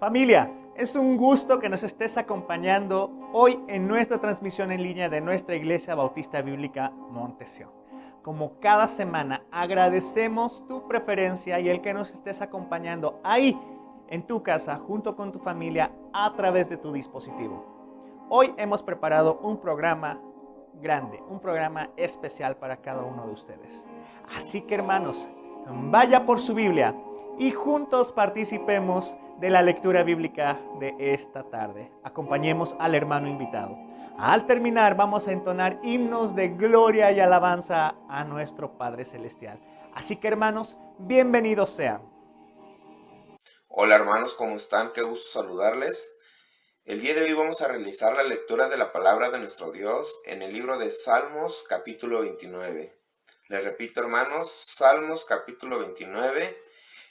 Familia, es un gusto que nos estés acompañando hoy en nuestra transmisión en línea de nuestra Iglesia Bautista Bíblica Montesión. Como cada semana, agradecemos tu preferencia y el que nos estés acompañando ahí en tu casa junto con tu familia a través de tu dispositivo. Hoy hemos preparado un programa grande, un programa especial para cada uno de ustedes. Así que hermanos, vaya por su Biblia y juntos participemos de la lectura bíblica de esta tarde. Acompañemos al hermano invitado. Al terminar vamos a entonar himnos de gloria y alabanza a nuestro Padre Celestial. Así que hermanos, bienvenidos sean. Hola hermanos, ¿cómo están? Qué gusto saludarles. El día de hoy vamos a realizar la lectura de la palabra de nuestro Dios en el libro de Salmos capítulo 29. Les repito hermanos, Salmos capítulo 29,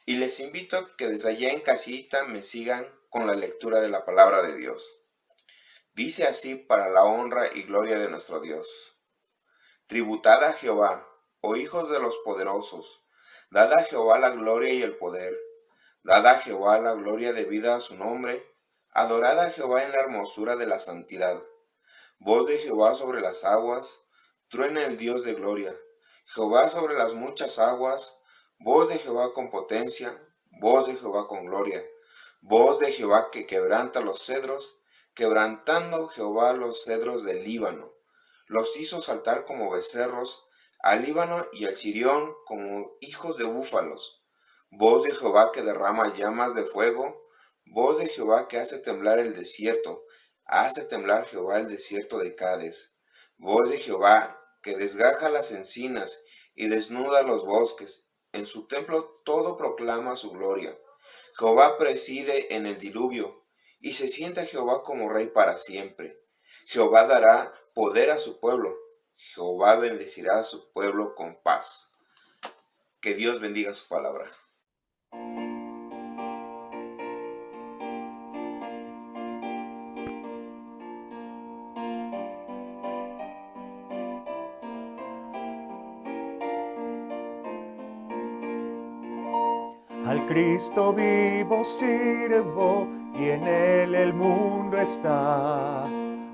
y les invito a que desde allá en casita me sigan con la lectura de la palabra de Dios. Dice así para la honra y gloria de nuestro Dios. Tributad a Jehová, oh hijos de los poderosos, dad a Jehová la gloria y el poder. Dad a Jehová la gloria debida a su nombre, adorad a Jehová en la hermosura de la santidad. Voz de Jehová sobre las aguas, truena el Dios de gloria. Jehová sobre las muchas aguas, voz de Jehová con potencia, voz de Jehová con gloria. Voz de Jehová que quebranta los cedros, quebrantando Jehová los cedros del Líbano. Los hizo saltar como becerros, al Líbano y al Sirión como hijos de búfalos. Voz de Jehová que derrama llamas de fuego, voz de Jehová que hace temblar el desierto, hace temblar Jehová el desierto de Cades. Voz de Jehová que desgaja las encinas y desnuda los bosques, en su templo todo proclama su gloria. Jehová preside en el diluvio, y se sienta Jehová como rey para siempre. Jehová dará poder a su pueblo, Jehová bendecirá a su pueblo con paz. Que Dios bendiga su palabra. Al Cristo vivo sirvo y en Él el mundo está.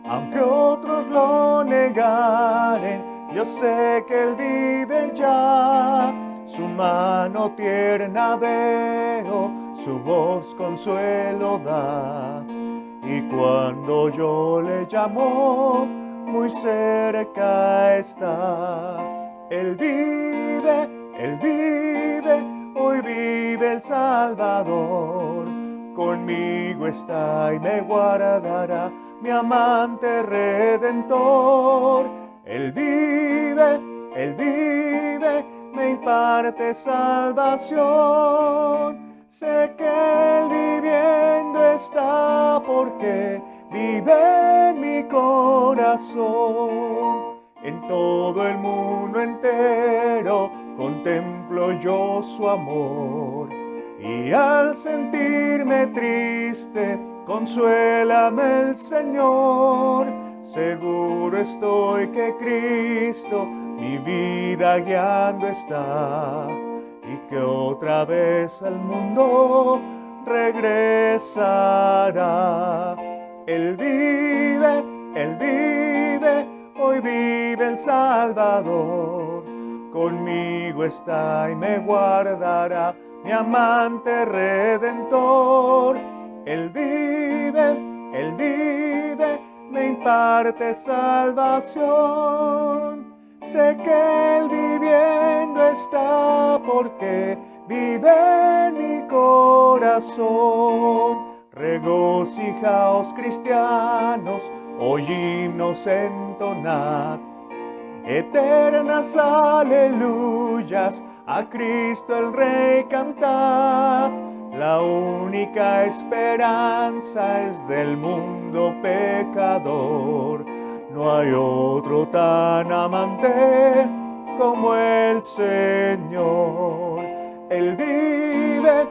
Aunque otros lo negaren, yo sé que Él vive ya. Su mano tierna veo, su voz consuelo da. Y cuando yo le llamo, muy cerca está. Él vive, hoy vive el Salvador. Conmigo está y me guardará, mi amante redentor. Él vive, me imparte salvación. Sé que Él viviendo está porque vive en mi corazón. En todo el mundo entero contemplo yo su amor. Y al sentirme triste, consuélame el Señor. Seguro estoy que Cristo mi vida guiando está, y que otra vez al mundo regresará. Él vive, hoy vive el Salvador. Conmigo está y me guardará, mi amante redentor. Él vive, me imparte salvación. Sé que Él viviendo está porque vive en mi corazón. Regocijaos cristianos, hoy himnos entonad, eternas aleluyas, a Cristo el Rey cantad. La única esperanza es del mundo pecador. No hay otro tan amante como el Señor. Él vive,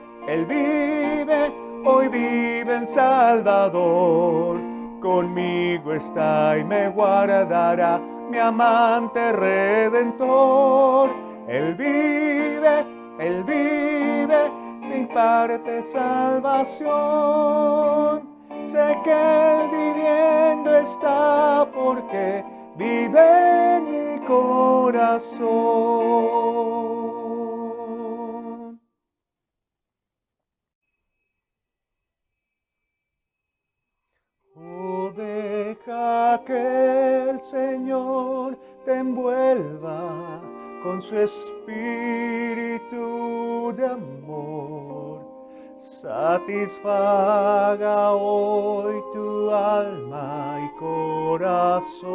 hoy vive el Salvador. Conmigo está y me guardará, mi amante redentor. Él vive, imparte salvación. Sé que Él viviendo está porque vive en mi corazón. Oh, deja que el Señor te envuelva con su espíritu de amor. Satisfaga hoy tu alma y corazón.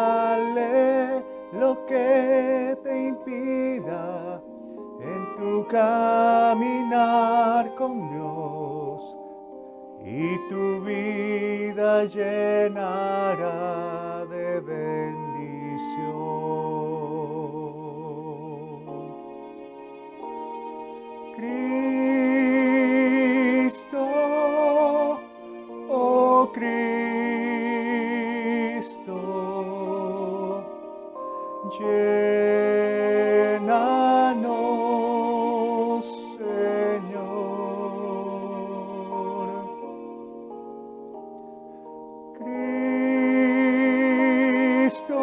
Entrégale lo que te impida en tu caminar con Dios, y tu vida llenará de bendición. Cristo, oh Cristo, llénanos, Señor. Cristo,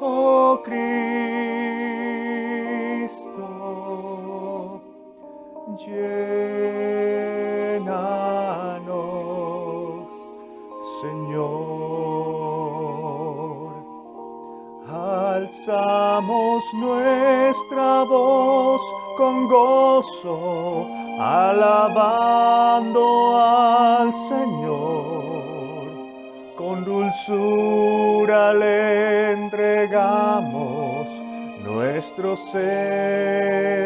oh Cristo, llénanos, Señor. Alzamos nuestra voz con gozo, alabando al Señor. Con dulzura le entregamos nuestro ser.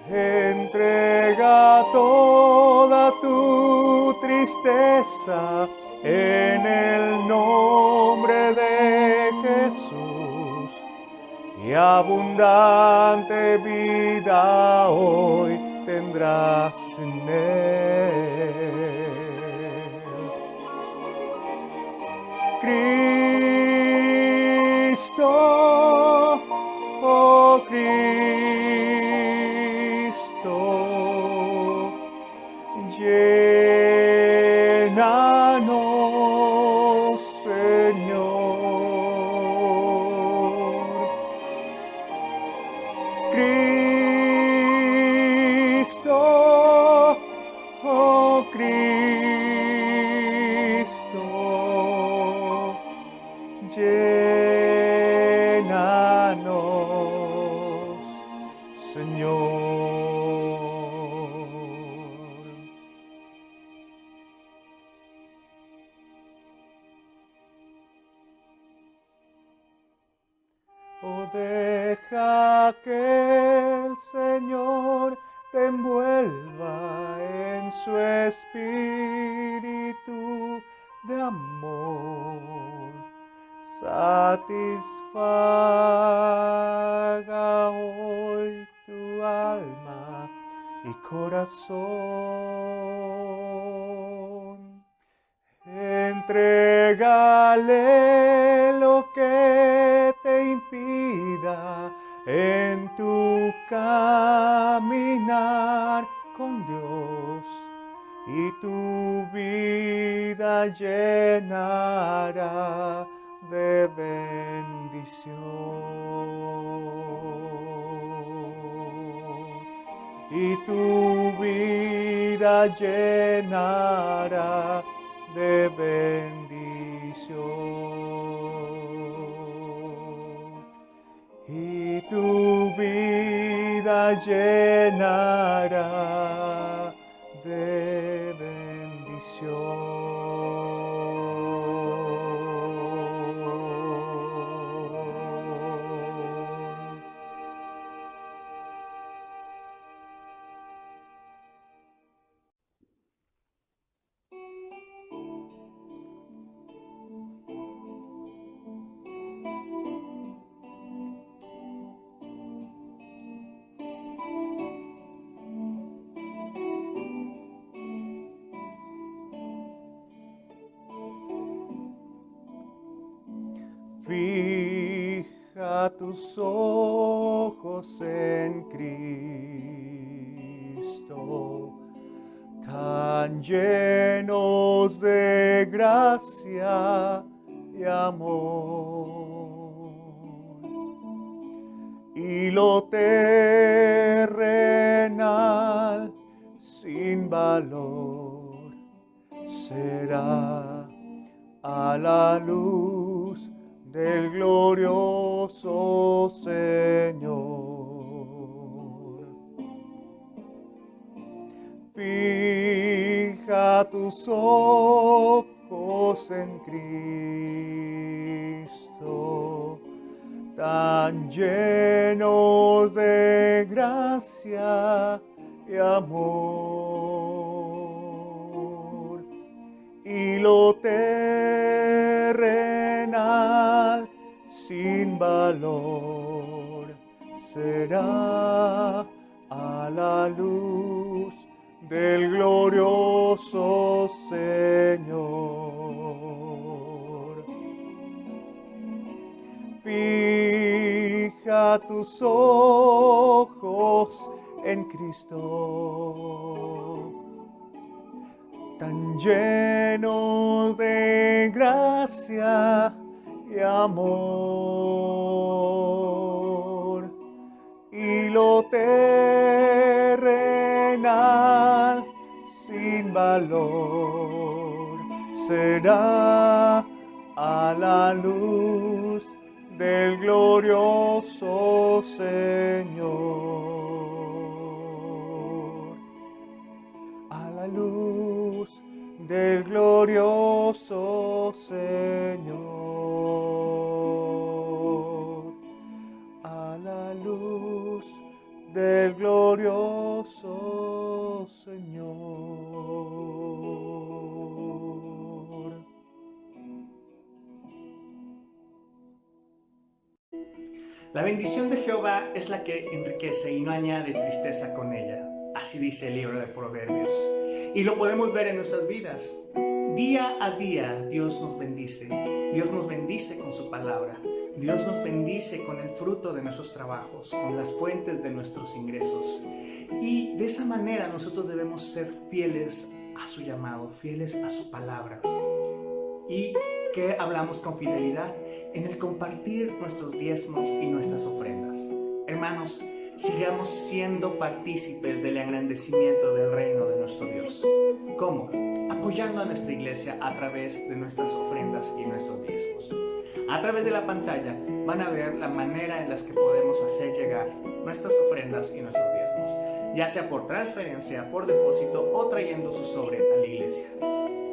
Entrega toda tu tristeza en el nombre de Jesús, y abundante vida hoy tendrás en Él. Cristo, oh Cristo, llénanos, Señor. Cristo, oh Cristo, llénanos, Señor. Oh, deja que el Señor te envuelva en su espíritu de amor. Satisfaga hoy tu alma y corazón. Entrégale lo que te impida en tu caminar con Dios, y tu vida llenará de bendición. Y tu vida llenará de bendición. Y tu vida llenará de bendición. Fija tus ojos en Cristo, tan llenos de gracia y amor, y lo terrenal sin valor será a la luz del glorioso Señor. Fija tus ojos en Cristo, tan llenos de gracia y amor, y lo terrenal sin valor será a la luz del glorioso Señor. Fija tus ojos en Cristo, tan llenos de gracia y amor, y lo terrenal sin valor será a la luz del glorioso Señor, a la luz del glorioso Señor, a la luz del glorioso Señor. La bendición de Jehová es la que enriquece y no añade tristeza con ella. Así dice el libro de Proverbios. Y lo podemos ver en nuestras vidas. Día a día Dios nos bendice. Dios nos bendice con su palabra. Dios nos bendice con el fruto de nuestros trabajos, con las fuentes de nuestros ingresos. Y de esa manera nosotros debemos ser fieles a su llamado, fieles a su palabra. ¿Y qué hablamos con fidelidad? En el compartir nuestros diezmos y nuestras ofrendas. Hermanos, sigamos siendo partícipes del engrandecimiento del reino de nuestro Dios. ¿Cómo? Apoyando a nuestra iglesia a través de nuestras ofrendas y nuestros diezmos. A través de la pantalla van a ver la manera en la que podemos hacer llegar nuestras ofrendas y nuestros diezmos, ya sea por transferencia, por depósito o trayendo su sobre a la iglesia.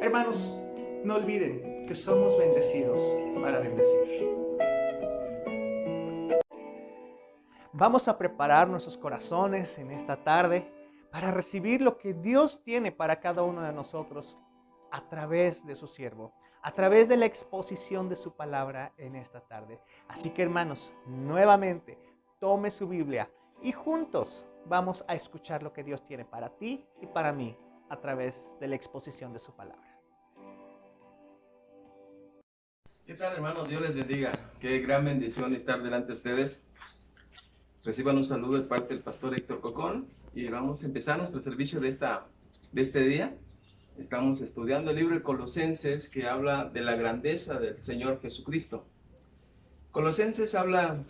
Hermanos, no olviden que somos bendecidos para bendecir. Vamos a preparar nuestros corazones en esta tarde para recibir lo que Dios tiene para cada uno de nosotros a través de su siervo, a través de la exposición de su palabra en esta tarde. Así que, hermanos, nuevamente, tome su Biblia y juntos vamos a escuchar lo que Dios tiene para ti y para mí a través de la exposición de su palabra. ¿Qué tal, hermanos? Dios les bendiga. Qué gran bendición estar delante de ustedes. Reciban un saludo de parte del pastor Héctor Cocón y vamos a empezar nuestro servicio de este día. Estamos estudiando el libro de Colosenses, que habla de la grandeza del Señor Jesucristo. Colosenses habla,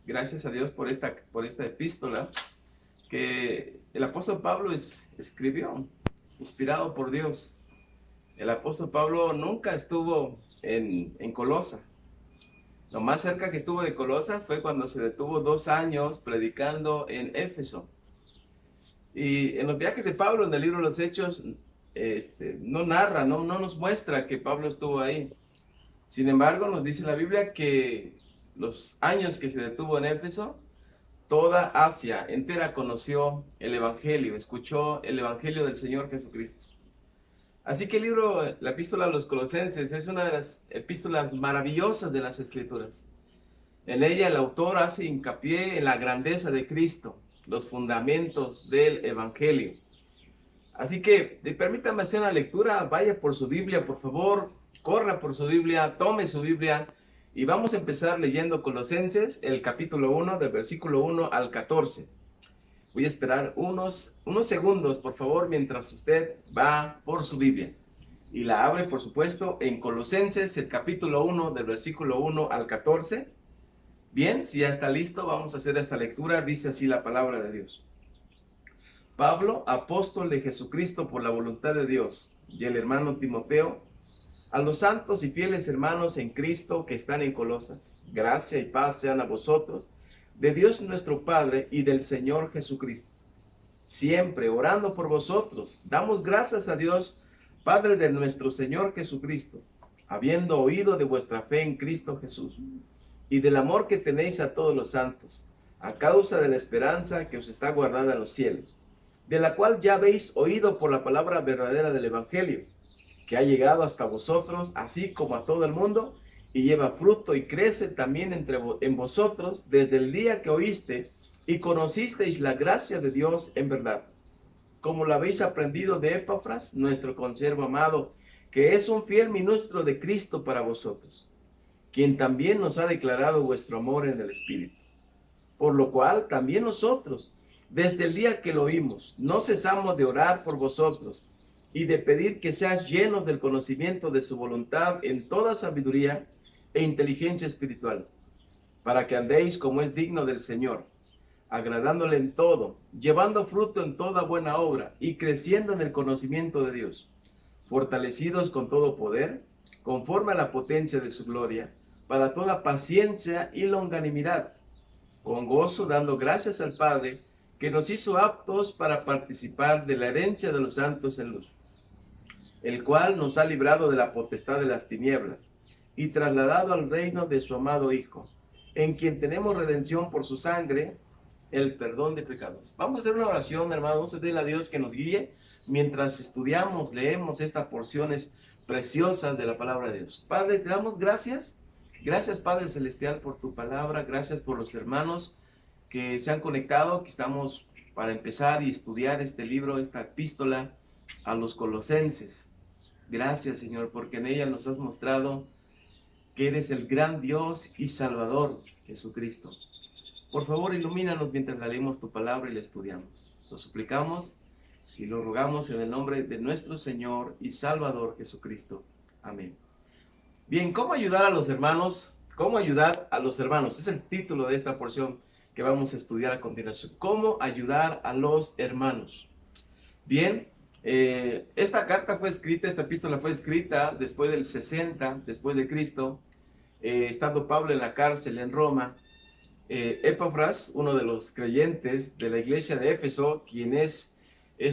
gracias a Dios por esta epístola, que el apóstol Pablo escribió, inspirado por Dios. El apóstol Pablo nunca estuvo en Colosa. Lo más cerca que estuvo de Colosa fue cuando se detuvo 2 años predicando en Éfeso. Y en los viajes de Pablo, en el libro de los Hechos, no narra, no nos muestra que Pablo estuvo ahí. Sin embargo, nos dice la Biblia que los años que se detuvo en Éfeso, toda Asia entera conoció el Evangelio, escuchó el Evangelio del Señor Jesucristo. Así que la epístola a los Colosenses es una de las epístolas maravillosas de las Escrituras. En ella el autor hace hincapié en la grandeza de Cristo, los fundamentos del Evangelio. Así que permítame hacer una lectura, vaya por su Biblia, por favor, corra por su Biblia, tome su Biblia Y vamos a empezar leyendo Colosenses, el capítulo 1, del versículo 1 al 14. Voy a esperar unos segundos, por favor, mientras usted va por su Biblia. Y la abre, por supuesto, en Colosenses, el capítulo 1, del versículo 1 al 14. Bien, si ya está listo, vamos a hacer esta lectura. Dice así la palabra de Dios. Pablo, apóstol de Jesucristo por la voluntad de Dios, y el hermano Timoteo, a los santos y fieles hermanos en Cristo que están en Colosas, gracia y paz sean a vosotros, de Dios nuestro Padre y del Señor Jesucristo. Siempre orando por vosotros, damos gracias a Dios, Padre de nuestro Señor Jesucristo, habiendo oído de vuestra fe en Cristo Jesús, y del amor que tenéis a todos los santos, a causa de la esperanza que os está guardada en los cielos, de la cual ya habéis oído por la palabra verdadera del Evangelio, que ha llegado hasta vosotros, así como a todo el mundo, y lleva fruto y crece también en vosotros desde el día que oíste y conocisteis la gracia de Dios en verdad, como la habéis aprendido de Epafras, nuestro consiervo amado, que es un fiel ministro de Cristo para vosotros, quien también nos ha declarado vuestro amor en el Espíritu. Por lo cual también nosotros, desde el día que lo oímos, no cesamos de orar por vosotros y de pedir que seas llenos del conocimiento de su voluntad en toda sabiduría e inteligencia espiritual, para que andéis como es digno del Señor, agradándole en todo, llevando fruto en toda buena obra y creciendo en el conocimiento de Dios, fortalecidos con todo poder, conforme a la potencia de su gloria, para toda paciencia y longanimidad, con gozo dando gracias al Padre, que nos hizo aptos para participar de la herencia de los santos en luz, el cual nos ha librado de la potestad de las tinieblas y trasladado al reino de su amado Hijo, en quien tenemos redención por su sangre, el perdón de pecados. Vamos a hacer una oración, hermanos. Vamos a pedirle a Dios que nos guíe mientras estudiamos, leemos estas porciones preciosas de la palabra de Dios. Padre, te damos gracias. Gracias, Padre Celestial, por tu palabra. Gracias por los hermanos que se han conectado, que estamos para empezar y estudiar este libro, esta epístola a los Colosenses. Gracias, Señor, porque en ella nos has mostrado que eres el gran Dios y Salvador, Jesucristo. Por favor, ilumínanos mientras leemos tu palabra y la estudiamos. Lo suplicamos y lo rogamos en el nombre de nuestro Señor y Salvador, Jesucristo. Amén. Bien, ¿cómo ayudar a los hermanos? ¿Cómo ayudar a los hermanos? Es el título de esta porción que vamos a estudiar a continuación. ¿Cómo ayudar a los hermanos? Bien, esta epístola fue escrita después del 60, después de Cristo, estando Pablo en la cárcel en Roma. Epafras, uno de los creyentes de la iglesia de Éfeso, quien es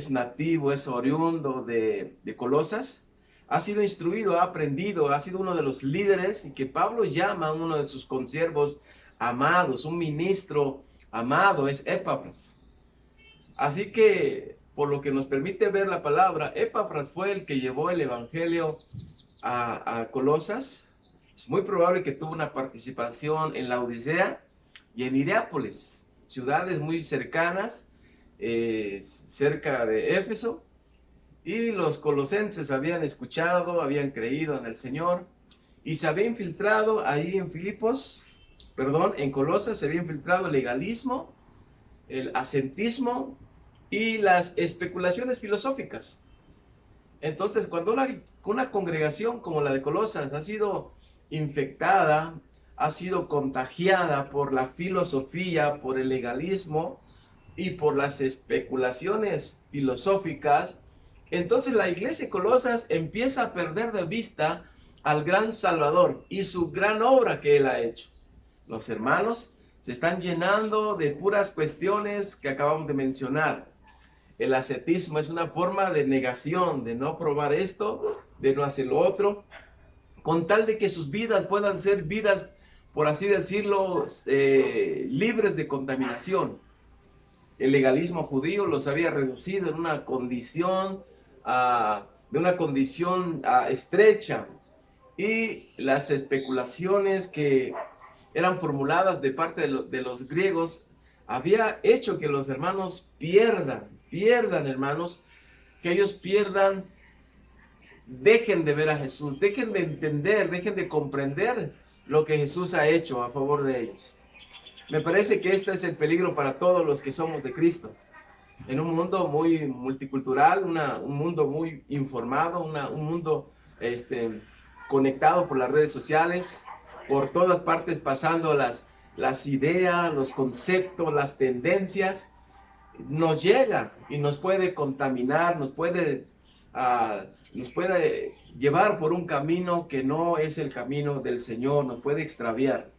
nativo, es oriundo de Colosas, ha sido instruido, ha aprendido, ha sido uno de los líderes y que Pablo llama a uno de sus consiervos amados, un ministro amado, es Epafras. Así que, por lo que nos permite ver la palabra, Epafras fue el que llevó el evangelio a Colosas. Es muy probable que tuvo una participación en la Odisea y en Hierápolis, ciudades muy cercanas, cerca de Éfeso. Y los colosenses habían escuchado, habían creído en el Señor y se había infiltrado ahí en Colosas se había infiltrado el legalismo, el ascetismo y las especulaciones filosóficas. Entonces, cuando una congregación como la de Colosas ha sido infectada, ha sido contagiada por la filosofía, por el legalismo y por las especulaciones filosóficas, entonces la iglesia de Colosas empieza a perder de vista al gran Salvador y su gran obra que Él ha hecho. Los hermanos se están llenando de puras cuestiones que acabamos de mencionar. El ascetismo es una forma de negación, de no probar esto, de no hacer lo otro, con tal de que sus vidas puedan ser vidas, por así decirlo, libres de contaminación. El legalismo judío los había reducido en una condición estrecha, y las especulaciones que eran formuladas de parte de los griegos había hecho que los hermanos pierdan hermanos, que ellos dejen de ver a Jesús, dejen de entender, dejen de comprender lo que Jesús ha hecho a favor de ellos. Me parece que este es el peligro para todos los que somos de Cristo. En un mundo muy multicultural, un mundo muy informado, un mundo conectado por las redes sociales, por todas partes pasando las ideas, los conceptos, las tendencias, nos llega y nos puede contaminar, nos puede llevar por un camino que no es el camino del Señor, nos puede extraviar.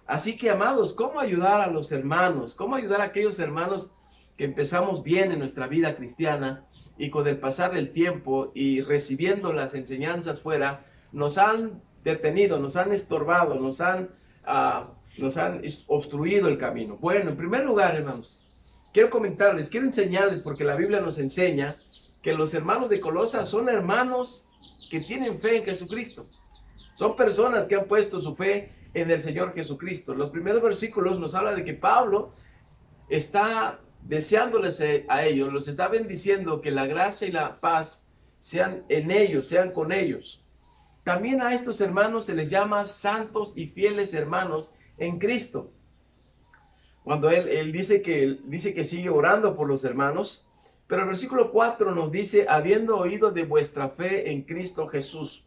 Así que, amados, ¿cómo ayudar a los hermanos? ¿Cómo ayudar a aquellos hermanos que empezamos bien en nuestra vida cristiana y con el pasar del tiempo y recibiendo las enseñanzas fuera, nos han detenido, nos han estorbado, nos han obstruido el camino? Bueno, en primer lugar, hermanos, quiero comentarles, quiero enseñarles, porque la Biblia nos enseña que los hermanos de Colosas son hermanos que tienen fe en Jesucristo. Son personas que han puesto su fe en el Señor Jesucristo. Los primeros versículos nos habla de que Pablo está deseándoles a ellos, los está bendiciendo, que la gracia y la paz sean en ellos, sean con ellos. También a estos hermanos se les llama santos y fieles hermanos en Cristo. Cuando él dice que sigue orando por los hermanos, pero el versículo 4 nos dice, habiendo oído de vuestra fe en Cristo Jesús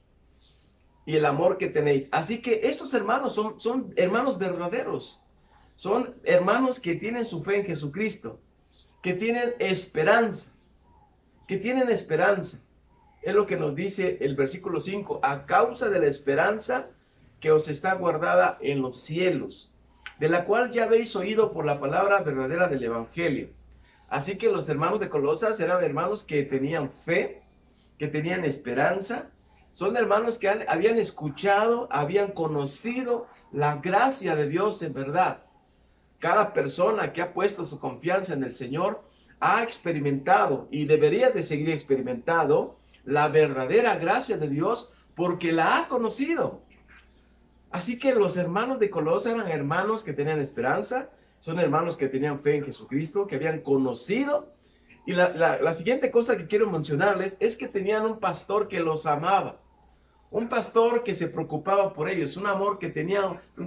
y el amor que tenéis. Así que estos hermanos son hermanos verdaderos. Son hermanos que tienen su fe en Jesucristo, que tienen esperanza, Es lo que nos dice el versículo 5, a causa de la esperanza que os está guardada en los cielos, de la cual ya habéis oído por la palabra verdadera del Evangelio. Así que los hermanos de Colosas eran hermanos que tenían fe, que tenían esperanza. Son hermanos que habían escuchado, habían conocido la gracia de Dios en verdad. Cada persona que ha puesto su confianza en el Señor ha experimentado y debería de seguir experimentando la verdadera gracia de Dios porque la ha conocido. Así que los hermanos de Colosas eran hermanos que tenían esperanza, son hermanos que tenían fe en Jesucristo, que habían conocido. Y la siguiente cosa que quiero mencionarles es que tenían un pastor que los amaba. Un pastor que se preocupaba por ellos, un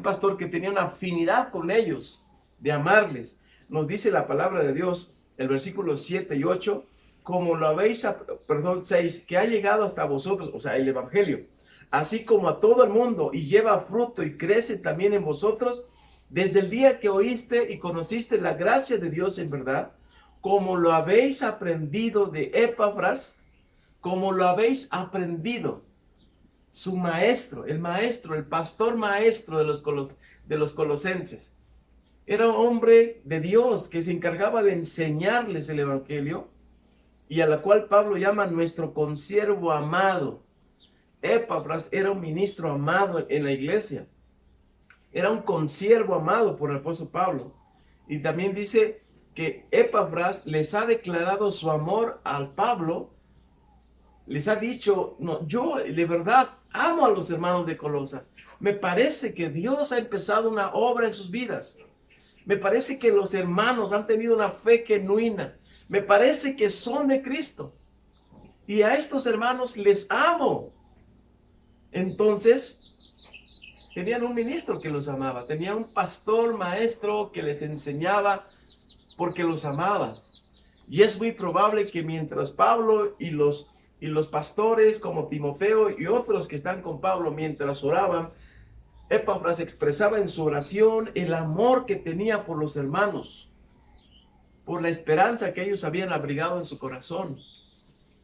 pastor que tenía una afinidad con ellos, de amarles. Nos dice la palabra de Dios, el versículo 7 y 8, como lo habéis, 6, que ha llegado hasta vosotros, o sea, el Evangelio, así como a todo el mundo, y lleva fruto y crece también en vosotros, desde el día que oíste y conociste la gracia de Dios en verdad, como lo habéis aprendido de Epafras, como lo habéis aprendido. Su maestro, el pastor maestro de los colosenses. Era un hombre de Dios que se encargaba de enseñarles el Evangelio y a la cual Pablo llama nuestro consiervo amado. Epafras era un ministro amado en la iglesia. Era un consiervo amado por el apóstol Pablo. Y también dice que Epafras les ha declarado su amor al Pablo. Les ha dicho, no, yo de verdad amo a los hermanos de Colosas. Me parece que Dios ha empezado una obra en sus vidas. Me parece que los hermanos han tenido una fe genuina. Me parece que son de Cristo. Y a estos hermanos les amo. Entonces, tenían un ministro que los amaba. Tenían un pastor maestro que les enseñaba porque los amaba. Y es muy probable que mientras Pablo y los pastores como Timoteo y otros que están con Pablo mientras oraban, Epafras expresaba en su oración el amor que tenía por los hermanos, por la esperanza que ellos habían abrigado en su corazón.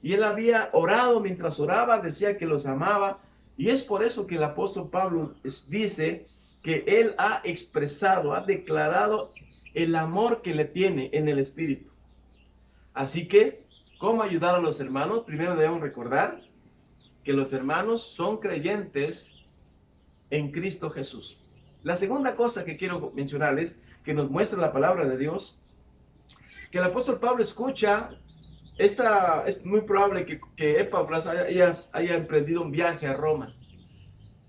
Y él había orado, mientras oraba, decía que los amaba. Y es por eso que el apóstol Pablo dice que él ha expresado, ha declarado el amor que le tiene en el Espíritu. Así que, ¿cómo ayudar a los hermanos? Primero debemos recordar que los hermanos son creyentes en Cristo Jesús. La segunda cosa que quiero mencionarles, que nos muestra la palabra de Dios, que el apóstol Pablo escucha, es muy probable que Epafras haya emprendido un viaje a Roma.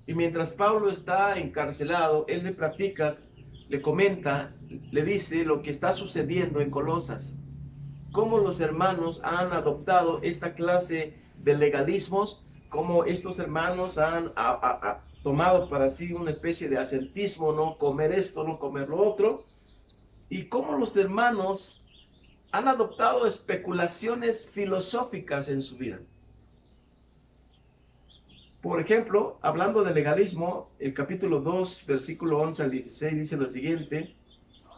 Y mientras Pablo está encarcelado, él le platica, le comenta, le dice lo que está sucediendo en Colosas. Cómo los hermanos han adoptado esta clase de legalismos, cómo estos hermanos han tomado para sí una especie de ascetismo, no comer esto, no comer lo otro, y cómo los hermanos han adoptado especulaciones filosóficas en su vida. Por ejemplo, hablando de legalismo, el capítulo 2, versículo 11 al 16 dice lo siguiente: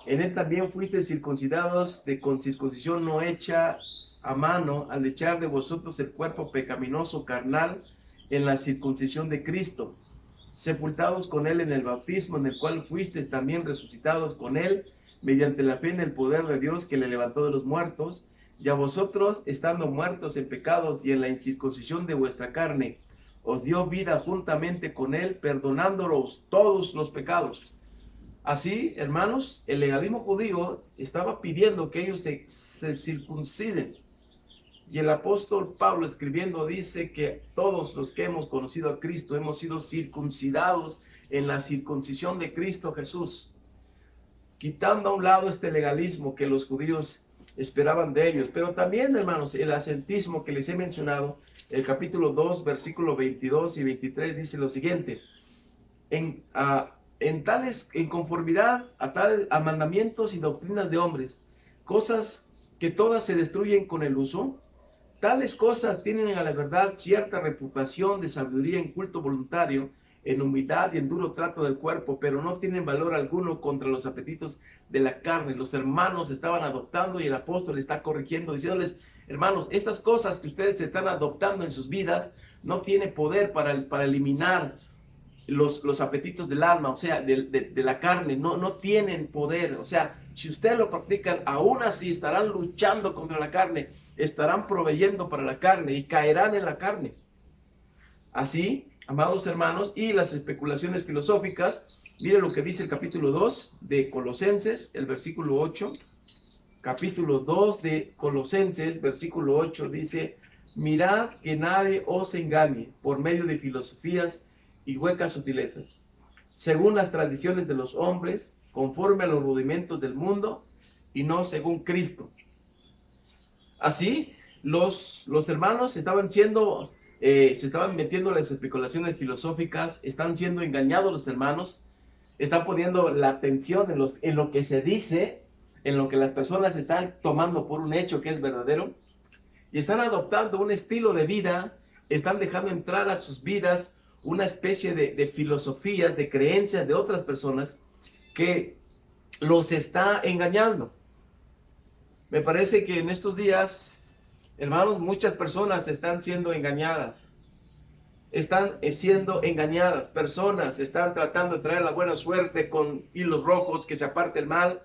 en él también fuisteis circuncidados con circuncisión no hecha a mano, al echar de vosotros el cuerpo pecaminoso carnal en la circuncisión de Cristo, sepultados con él en el bautismo, en el cual fuisteis también resucitados con él, mediante la fe en el poder de Dios que le levantó de los muertos, y a vosotros, estando muertos en pecados y en la incircuncisión de vuestra carne, os dio vida juntamente con él, perdonándolos todos los pecados. Así, hermanos, el legalismo judío estaba pidiendo que ellos se circunciden. Y el apóstol Pablo, escribiendo, dice que todos los que hemos conocido a Cristo hemos sido circuncidados en la circuncisión de Cristo Jesús, quitando a un lado este legalismo que los judíos esperaban de ellos. Pero también, hermanos, el ascetismo que les he mencionado, el capítulo 2, versículo 22 y 23 dice lo siguiente: en conformidad a mandamientos y doctrinas de hombres, cosas que todas se destruyen con el uso, tales cosas tienen a la verdad cierta reputación de sabiduría en culto voluntario, en humildad y en duro trato del cuerpo, pero no tienen valor alguno contra los apetitos de la carne. Los hermanos estaban adoptando y el apóstol está corrigiendo, diciéndoles: hermanos, estas cosas que ustedes están adoptando en sus vidas no tienen poder para eliminar los apetitos del alma, o sea, de la carne, no tienen poder. O sea, si ustedes lo practican, aún así estarán luchando contra la carne, estarán proveyendo para la carne y caerán en la carne. Así, amados hermanos, y las especulaciones filosóficas, miren lo que dice el capítulo 2 de Colosenses, el versículo 8. Capítulo 2 de Colosenses, versículo 8, dice: mirad que nadie os engañe por medio de filosofías y huecas sutilezas, según las tradiciones de los hombres, conforme a los rudimentos del mundo, y no según Cristo. Así, los hermanos estaban siendo, se estaban metiendo en las especulaciones filosóficas, están siendo engañados los hermanos, están poniendo la atención en lo que se dice, en lo que las personas están tomando por un hecho que es verdadero, y están adoptando un estilo de vida, están dejando entrar a sus vidas una especie de filosofías, de creencias de otras personas que los está engañando. Me parece que en estos días, hermanos, muchas personas están siendo engañadas. Están siendo engañadas. Personas están tratando de traer la buena suerte con hilos rojos, que se aparte el mal.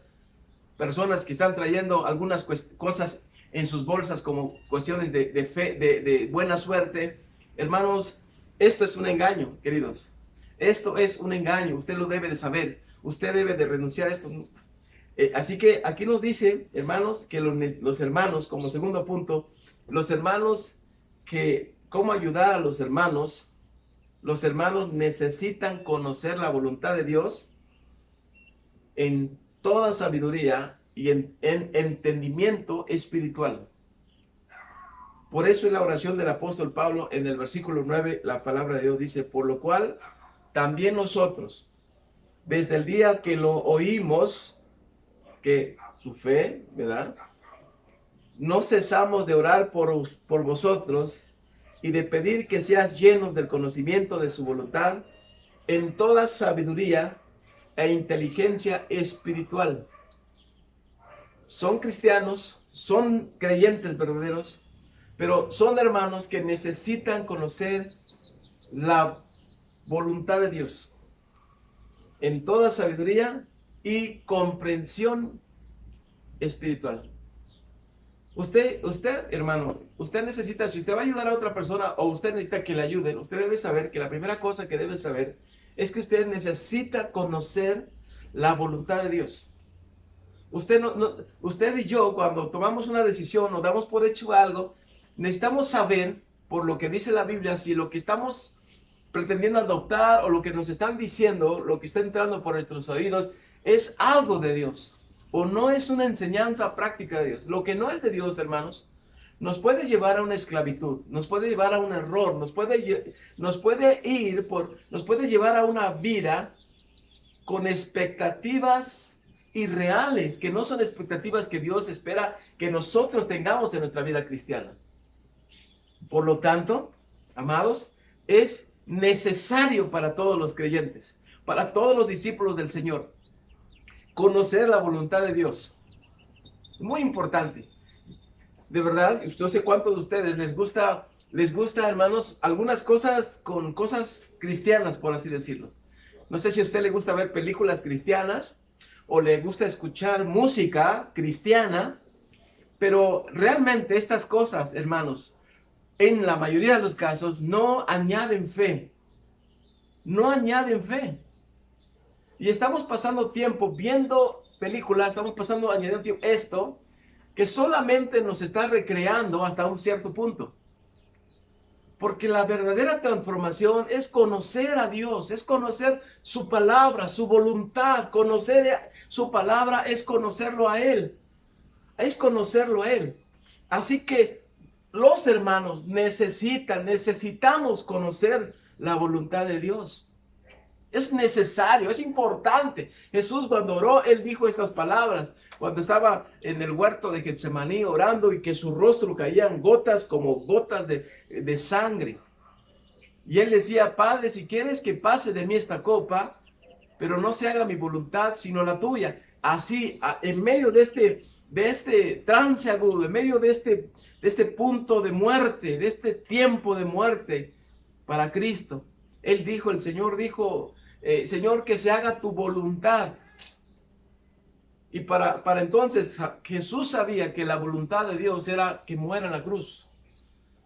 Personas que están trayendo algunas cosas en sus bolsas como cuestiones de fe, de buena suerte. Hermanos, esto es un engaño, queridos. Esto es un engaño. Usted lo debe de saber. Usted debe de renunciar a esto. Así que aquí nos dice, hermanos, que los hermanos, como segundo punto, los hermanos, que cómo ayudar a los hermanos necesitan conocer la voluntad de Dios en toda sabiduría y en entendimiento espiritual. Por eso en la oración del apóstol Pablo, en el versículo 9, la palabra de Dios dice: por lo cual también nosotros, desde el día que lo oímos, que su fe, ¿verdad?, no cesamos de orar por vosotros y de pedir que seas llenos del conocimiento de su voluntad en toda sabiduría e inteligencia espiritual. Son cristianos, son creyentes verdaderos, pero son hermanos que necesitan conocer la voluntad de Dios en toda sabiduría y comprensión espiritual. Usted, hermano, usted necesita, si usted va a ayudar a otra persona o usted necesita que le ayuden, usted debe saber que la primera cosa que debe saber es que usted necesita conocer la voluntad de Dios. Usted y yo, cuando tomamos una decisión o damos por hecho algo, necesitamos saber, por lo que dice la Biblia, si lo que estamos pretendiendo adoptar o lo que nos están diciendo, lo que está entrando por nuestros oídos, es algo de Dios o no es una enseñanza práctica de Dios. Lo que no es de Dios, hermanos, nos puede llevar a una esclavitud, nos puede llevar a un error, nos puede llevar a una vida con expectativas irreales, que no son expectativas que Dios espera que nosotros tengamos en nuestra vida cristiana. Por lo tanto, amados, es necesario para todos los creyentes, para todos los discípulos del Señor, conocer la voluntad de Dios. Muy importante. De verdad, yo sé cuántos de ustedes les gusta, hermanos, algunas cosas con cosas cristianas, por así decirlo. No sé si a usted le gusta ver películas cristianas o le gusta escuchar música cristiana, pero realmente estas cosas, hermanos, en la mayoría de los casos no añaden fe. No añaden fe. Y estamos pasando tiempo viendo películas, estamos añadiendo tiempo esto, que solamente nos está recreando hasta un cierto punto. Porque la verdadera transformación es conocer a Dios, es conocer su palabra, su voluntad. Conocer su palabra es conocerlo a Él. Es conocerlo a Él. Así que los hermanos necesitamos conocer la voluntad de Dios. Es necesario, es importante. Jesús cuando oró, Él dijo estas palabras. Cuando estaba en el huerto de Getsemaní orando y que su rostro caían gotas como gotas de sangre. Y Él decía, Padre, si quieres que pase de mí esta copa, pero no se haga mi voluntad, sino la tuya. Así, en medio de este trance agudo, en medio de este punto de muerte, de este tiempo de muerte para Cristo, Él dijo, el Señor dijo, Señor, que se haga tu voluntad. Y para entonces Jesús sabía que la voluntad de Dios era que muera en la cruz.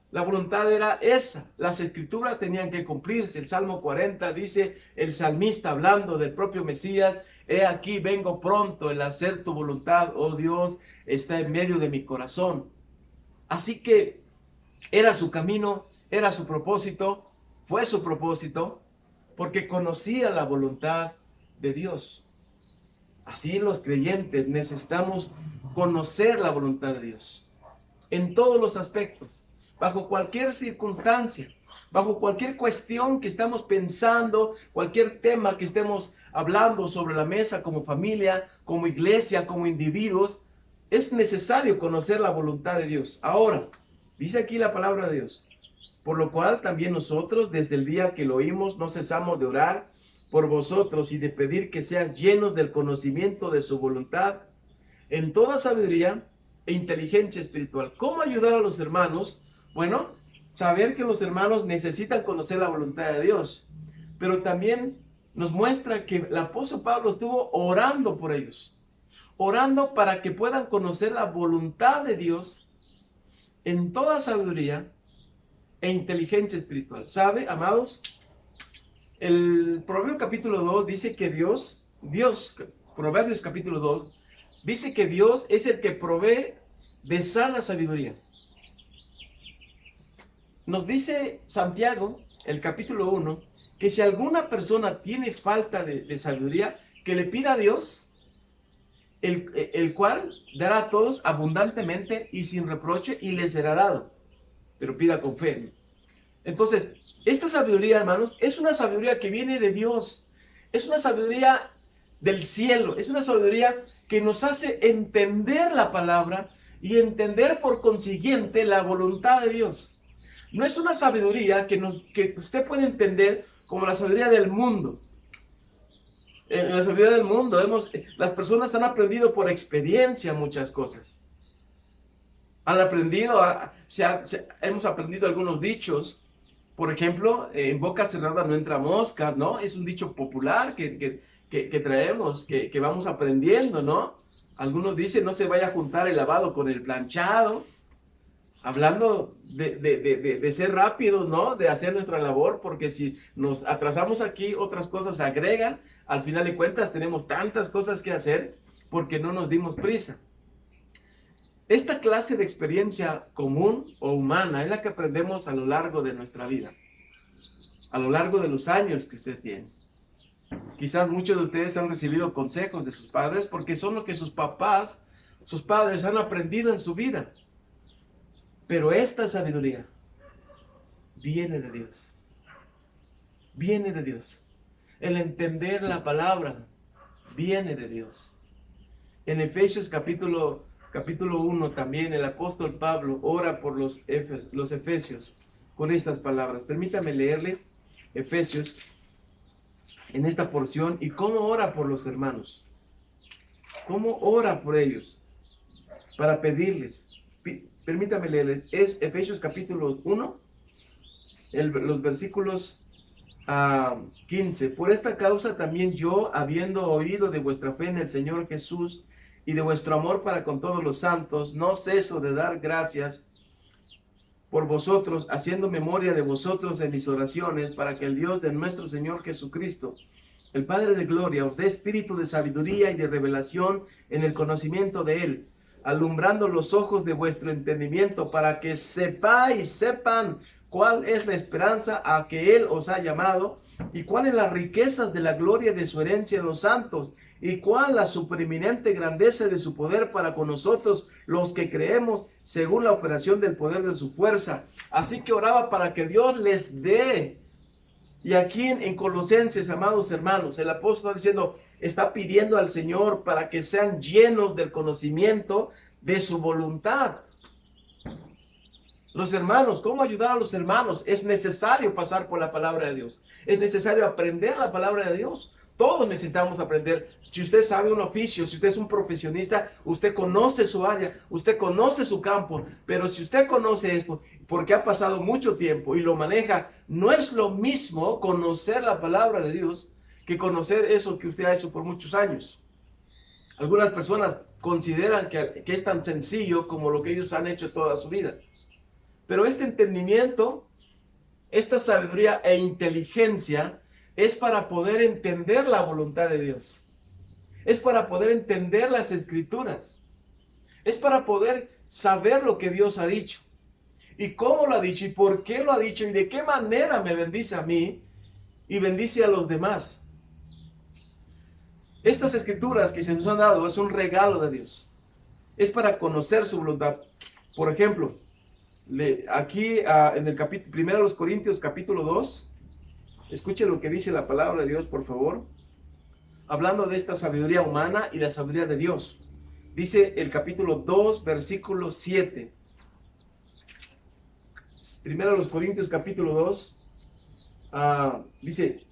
La voluntad era esa. Las escrituras tenían que cumplirse. El Salmo 40 dice, el salmista hablando del propio Mesías, he aquí vengo pronto, el hacer tu voluntad, oh Dios, está en medio de mi corazón. Así que era su camino, era su propósito, fue su propósito, porque conocía la voluntad de Dios. Así los creyentes necesitamos conocer la voluntad de Dios en todos los aspectos, bajo cualquier circunstancia, bajo cualquier cuestión que estamos pensando, cualquier tema que estemos hablando sobre la mesa como familia, como iglesia, como individuos, es necesario conocer la voluntad de Dios. Ahora, dice aquí la palabra de Dios, por lo cual también nosotros desde el día que lo oímos no cesamos de orar por vosotros y de pedir que seas llenos del conocimiento de su voluntad en toda sabiduría e inteligencia espiritual. ¿Cómo ayudar a los hermanos? Bueno, saber que los hermanos necesitan conocer la voluntad de Dios, pero también nos muestra que el apóstol Pablo estuvo orando por ellos, orando para que puedan conocer la voluntad de Dios en toda sabiduría e inteligencia espiritual. ¿Sabe, amados? El Proverbios capítulo 2 dice que Dios, Proverbios capítulo 2, dice que Dios es el que provee de sana sabiduría. Nos dice Santiago, el capítulo 1, que si alguna persona tiene falta de sabiduría, que le pida a Dios, el cual dará a todos abundantemente y sin reproche, y le será dado. Pero pida con fe. Entonces, esta sabiduría, hermanos, es una sabiduría que viene de Dios. Es una sabiduría del cielo. Es una sabiduría que nos hace entender la palabra y entender por consiguiente la voluntad de Dios. No es una sabiduría que usted puede entender como la sabiduría del mundo. En la sabiduría del mundo, las personas han aprendido por experiencia muchas cosas. Han aprendido, hemos aprendido algunos dichos. Por ejemplo, en boca cerrada no entra moscas, ¿no? Es un dicho popular que traemos, que vamos aprendiendo, ¿no? Algunos dicen, no se vaya a juntar el lavado con el planchado. Hablando de ser rápidos, ¿no? De hacer nuestra labor, porque si nos atrasamos aquí, otras cosas se agregan. Al final de cuentas, tenemos tantas cosas que hacer porque no nos dimos prisa. Esta clase de experiencia común o humana es la que aprendemos a lo largo de nuestra vida, a lo largo de los años que usted tiene. Quizás muchos de ustedes han recibido consejos de sus padres porque son lo que sus padres han aprendido en su vida. Pero esta sabiduría viene de Dios. Viene de Dios. El entender la palabra viene de Dios. En Efesios capítulo 1 también el apóstol Pablo ora por los efesios con estas palabras. Permítame leerle Efesios en esta porción y cómo ora por los hermanos. Cómo ora por ellos para pedirles. Permítame leerles. Es Efesios capítulo 1, los versículos 15. Por esta causa también yo, habiendo oído de vuestra fe en el Señor Jesús y de vuestro amor para con todos los santos, no ceso de dar gracias por vosotros, haciendo memoria de vosotros en mis oraciones, para que el Dios de nuestro Señor Jesucristo, el Padre de gloria, os dé espíritu de sabiduría y de revelación en el conocimiento de Él, alumbrando los ojos de vuestro entendimiento, para que sepan cuál es la esperanza a que Él os ha llamado, y cuáles las riquezas de la gloria de su herencia en los santos, y cuál la supereminente grandeza de su poder para con nosotros, los que creemos, según la operación del poder de su fuerza. Así que oraba para que Dios les dé. Y aquí en Colosenses, amados hermanos, el apóstol está diciendo, está pidiendo al Señor para que sean llenos del conocimiento de su voluntad. Los hermanos, ¿cómo ayudar a los hermanos? Es necesario pasar por la palabra de Dios. Es necesario aprender la palabra de Dios. Todos necesitamos aprender. Si usted sabe un oficio, si usted es un profesionista, usted conoce su área, usted conoce su campo. Pero si usted conoce esto, porque ha pasado mucho tiempo y lo maneja, no es lo mismo conocer la palabra de Dios que conocer eso que usted ha hecho por muchos años. Algunas personas consideran que es tan sencillo como lo que ellos han hecho toda su vida. Pero este entendimiento, esta sabiduría e inteligencia es para poder entender la voluntad de Dios. Es para poder entender las escrituras. Es para poder saber lo que Dios ha dicho. Y cómo lo ha dicho y por qué lo ha dicho y de qué manera me bendice a mí y bendice a los demás. Estas escrituras que se nos han dado es un regalo de Dios. Es para conocer su voluntad. Por ejemplo, aquí en el capítulo 1 Corintios capítulo 2, escuche lo que dice la palabra de Dios, por favor. Hablando de esta sabiduría humana y la sabiduría de Dios. Dice el capítulo 2, versículo 7. 1 Corintios capítulo 2, dice,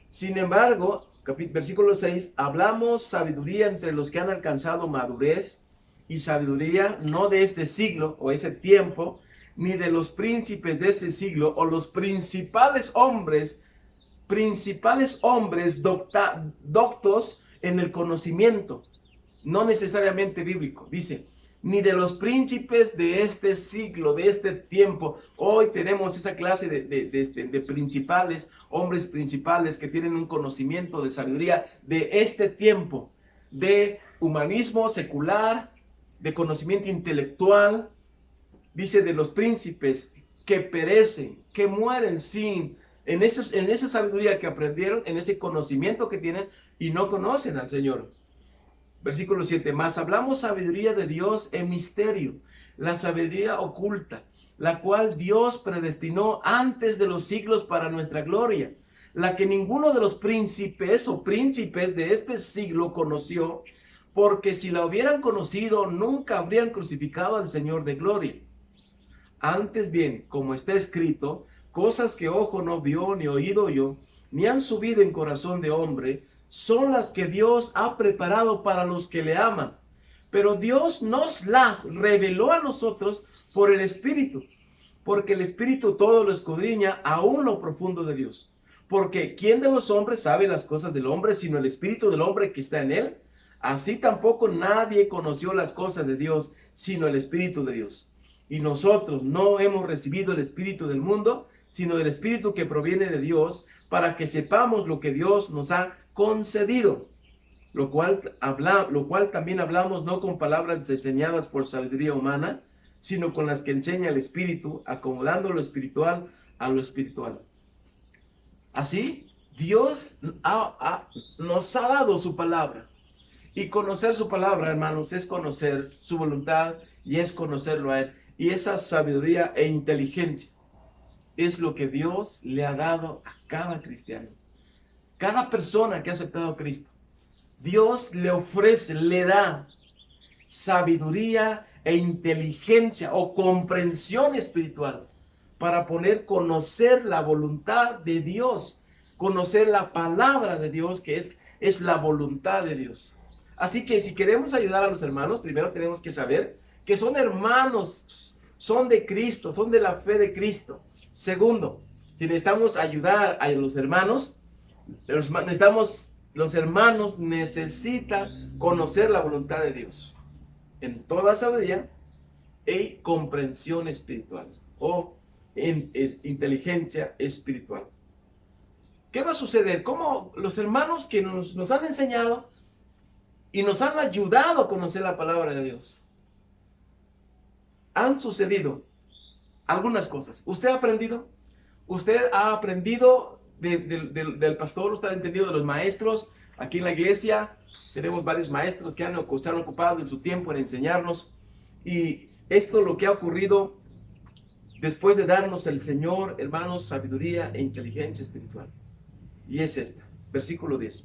sin embargo, versículo 6, hablamos sabiduría entre los que han alcanzado madurez y sabiduría no de este siglo o ese tiempo, ni de los príncipes de ese siglo o los principales hombres doctos en el conocimiento, no necesariamente bíblico. Dice, ni de los príncipes de este siglo, de este tiempo. Hoy tenemos esa clase de principales, hombres principales que tienen un conocimiento de sabiduría de este tiempo, de humanismo secular, de conocimiento intelectual. Dice de los príncipes que perecen, que mueren en esa sabiduría que aprendieron, en ese conocimiento que tienen y no conocen al Señor. Versículo 7, más hablamos sabiduría de Dios en misterio, la sabiduría oculta, la cual Dios predestinó antes de los siglos para nuestra gloria, la que ninguno de los príncipes o príncipes de este siglo conoció, porque si la hubieran conocido, nunca habrían crucificado al Señor de gloria. Antes bien, como está escrito, cosas que ojo no vio, ni oído oyó, ni han subido en corazón de hombre, son las que Dios ha preparado para los que le aman. Pero Dios nos las reveló a nosotros por el Espíritu, porque el Espíritu todo lo escudriña, aún lo profundo de Dios. Porque ¿quién de los hombres sabe las cosas del hombre, sino el Espíritu del hombre que está en él? Así tampoco nadie conoció las cosas de Dios, sino el Espíritu de Dios. Y nosotros no hemos recibido el Espíritu del mundo, sino del Espíritu que proviene de Dios, para que sepamos lo que Dios nos ha concedido, lo cual también hablamos no con palabras enseñadas por sabiduría humana, sino con las que enseña el Espíritu, acomodando lo espiritual a lo espiritual. Así, Dios nos ha dado su palabra. Y conocer su palabra, hermanos, es conocer su voluntad y es conocerlo a Él. Y esa sabiduría e inteligencia es lo que Dios le ha dado a cada cristiano. Cada persona que ha aceptado a Cristo, Dios le ofrece, le da sabiduría e inteligencia o comprensión espiritual para poder conocer la voluntad de Dios, conocer la palabra de Dios, que es la voluntad de Dios. Así que si queremos ayudar a los hermanos, primero tenemos que saber que son hermanos, son de Cristo, son de la fe de Cristo. Segundo, si necesitamos ayudar a los hermanos, los hermanos necesitan conocer la voluntad de Dios en toda sabiduría y comprensión espiritual o en inteligencia espiritual. ¿Qué va a suceder? ¿Cómo los hermanos que nos han enseñado y nos han ayudado a conocer la palabra de Dios? Han sucedido algunas cosas. ¿Usted ha aprendido? ¿Usted ha aprendido del pastor? ¿Usted ha entendido de los maestros? Aquí en la iglesia tenemos varios maestros que se han ocupado de su tiempo en enseñarnos. Y esto es lo que ha ocurrido después de darnos el Señor, hermanos, sabiduría e inteligencia espiritual. Y es esta, versículo 10.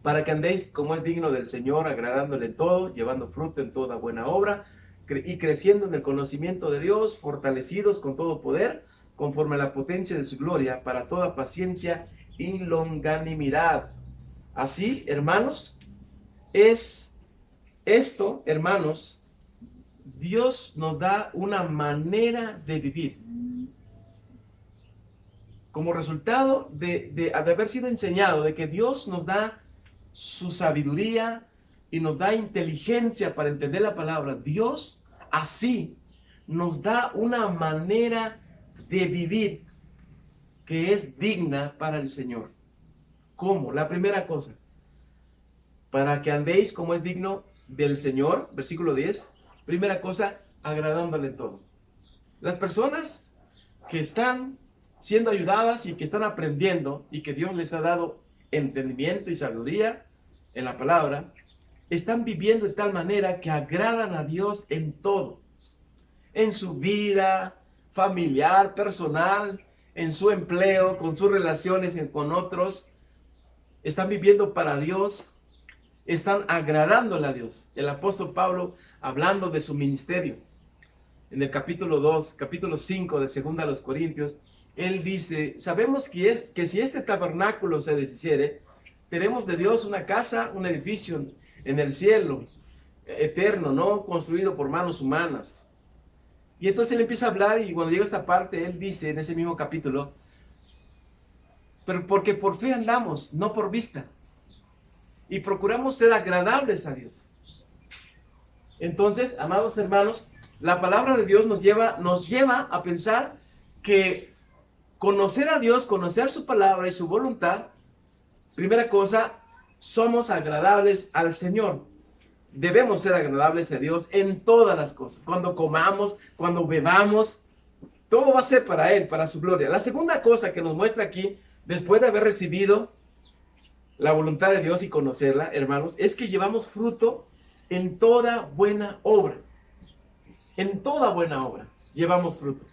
Para que andéis como es digno del Señor, agradándole en todo, llevando fruto en toda buena obra, y creciendo en el conocimiento de Dios, fortalecidos con todo poder, conforme a la potencia de su gloria, para toda paciencia y longanimidad. Así, hermanos, es esto, hermanos, Dios nos da una manera de vivir. Como resultado de haber sido enseñado, de que Dios nos da su sabiduría y nos da inteligencia para entender la palabra, Dios así nos da una manera de vivir que es digna para el Señor. ¿Cómo? La primera cosa, para que andéis como es digno del Señor, versículo 10, primera cosa, agradándole en todo. Las personas que están siendo ayudadas y que están aprendiendo y que Dios les ha dado entendimiento y sabiduría en la palabra, están viviendo de tal manera que agradan a Dios en todo, en su vida familiar, personal, en su empleo, con sus relaciones con otros. Están viviendo para Dios, están agradándole a Dios. El apóstol Pablo, hablando de su ministerio, en el capítulo 2, capítulo 5 de 2 a los Corintios, él dice, sabemos que si este tabernáculo se deshiciere, tenemos de Dios una casa, un edificio en el cielo, eterno, no construido por manos humanas. Y entonces él empieza a hablar, y cuando llega a esta parte, él dice en ese mismo capítulo, pero porque por fe andamos, no por vista, y procuramos ser agradables a Dios. Entonces, amados hermanos, la palabra de Dios nos lleva a pensar que conocer a Dios, conocer su palabra y su voluntad, primera cosa, somos agradables al Señor. Debemos ser agradables a Dios en todas las cosas. Cuando comamos, cuando bebamos, todo va a ser para Él, para su gloria. La segunda cosa que nos muestra aquí, después de haber recibido la voluntad de Dios y conocerla, hermanos, es que llevamos fruto en toda buena obra. En toda buena obra llevamos fruto.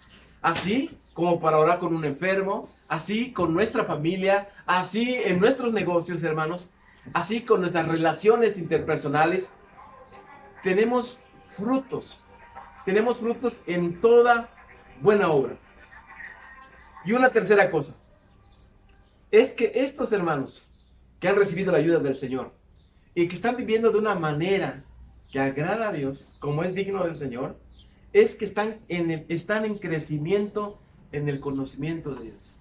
Así como para orar con un enfermo, así con nuestra familia, así en nuestros negocios, hermanos, así con nuestras relaciones interpersonales. Tenemos frutos en toda buena obra. Y una tercera cosa, es que estos hermanos que han recibido la ayuda del Señor y que están viviendo de una manera que agrada a Dios, como es digno del Señor, es que están en crecimiento en el conocimiento de Dios.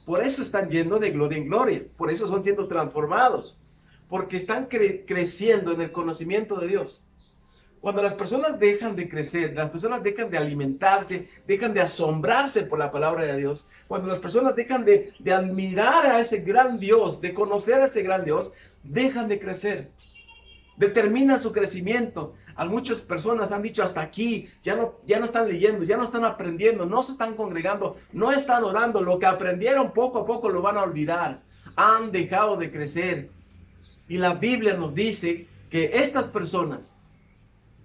Por eso están yendo de gloria en gloria, por eso son siendo transformados, porque están creciendo en el conocimiento de Dios. Cuando las personas dejan de crecer, las personas dejan de alimentarse, dejan de asombrarse por la palabra de Dios, cuando las personas dejan de admirar a ese gran Dios, de conocer a ese gran Dios, dejan de crecer. Determina su crecimiento. A muchas personas han dicho hasta aquí, ya no están leyendo, ya no están aprendiendo, no se están congregando, no están orando. Lo que aprendieron poco a poco lo van a olvidar. Han dejado de crecer. Y la Biblia nos dice que estas personas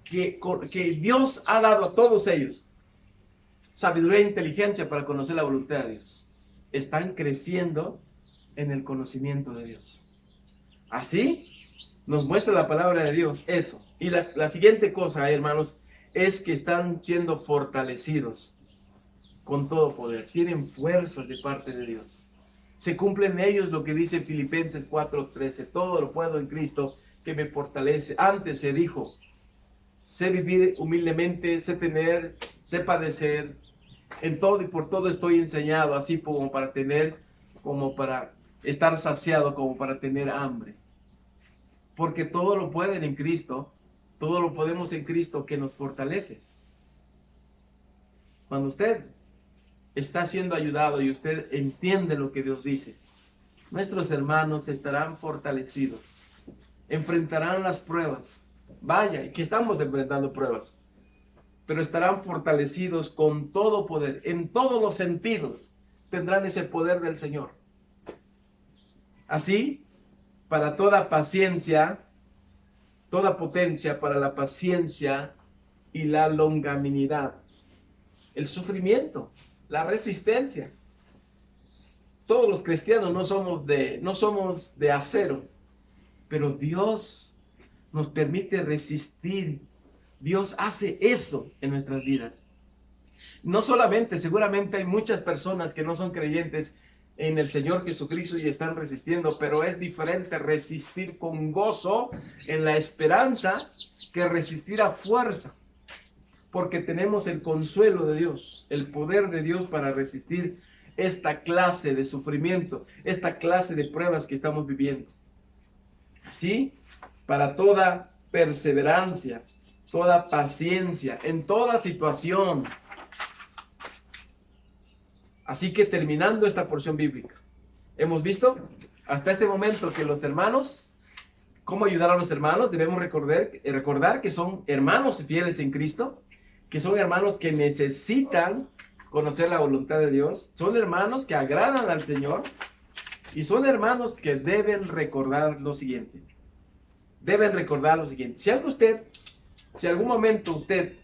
que Dios ha dado a todos ellos, sabiduría e inteligencia para conocer la voluntad de Dios, están creciendo en el conocimiento de Dios. Así nos muestra la palabra de Dios eso. Y la siguiente cosa, hermanos, es que están siendo fortalecidos con todo poder. Tienen fuerzas de parte de Dios. Se cumple en ellos lo que dice Filipenses 4:13. Todo lo puedo en Cristo que me fortalece. Antes se dijo, sé vivir humildemente, sé tener, sé padecer. En todo y por todo estoy enseñado, así como para tener, como para estar saciado, como para tener hambre. Porque todo lo pueden en Cristo, todo lo podemos en Cristo que nos fortalece. Cuando usted está siendo ayudado y usted entiende lo que Dios dice, nuestros hermanos estarán fortalecidos, enfrentarán las pruebas. Vaya, y que estamos enfrentando pruebas, pero estarán fortalecidos con todo poder, en todos los sentidos, tendrán ese poder del Señor. Así, para toda paciencia, toda potencia para la paciencia y la longanimidad, el sufrimiento, la resistencia. Todos los cristianos no somos de acero, pero Dios nos permite resistir. Dios hace eso en nuestras vidas. No solamente, seguramente hay muchas personas que no son creyentes en el Señor Jesucristo y están resistiendo, pero es diferente resistir con gozo en la esperanza que resistir a fuerza, porque tenemos el consuelo de Dios, el poder de Dios para resistir esta clase de sufrimiento, esta clase de pruebas que estamos viviendo. Así, para toda perseverancia, toda paciencia, en toda situación. Así que terminando esta porción bíblica, hemos visto hasta este momento que los hermanos, ¿cómo ayudar a los hermanos? Debemos recordar que son hermanos fieles en Cristo, que son hermanos que necesitan conocer la voluntad de Dios, son hermanos que agradan al Señor y son hermanos que deben recordar lo siguiente. Deben recordar lo siguiente. Si algún momento usted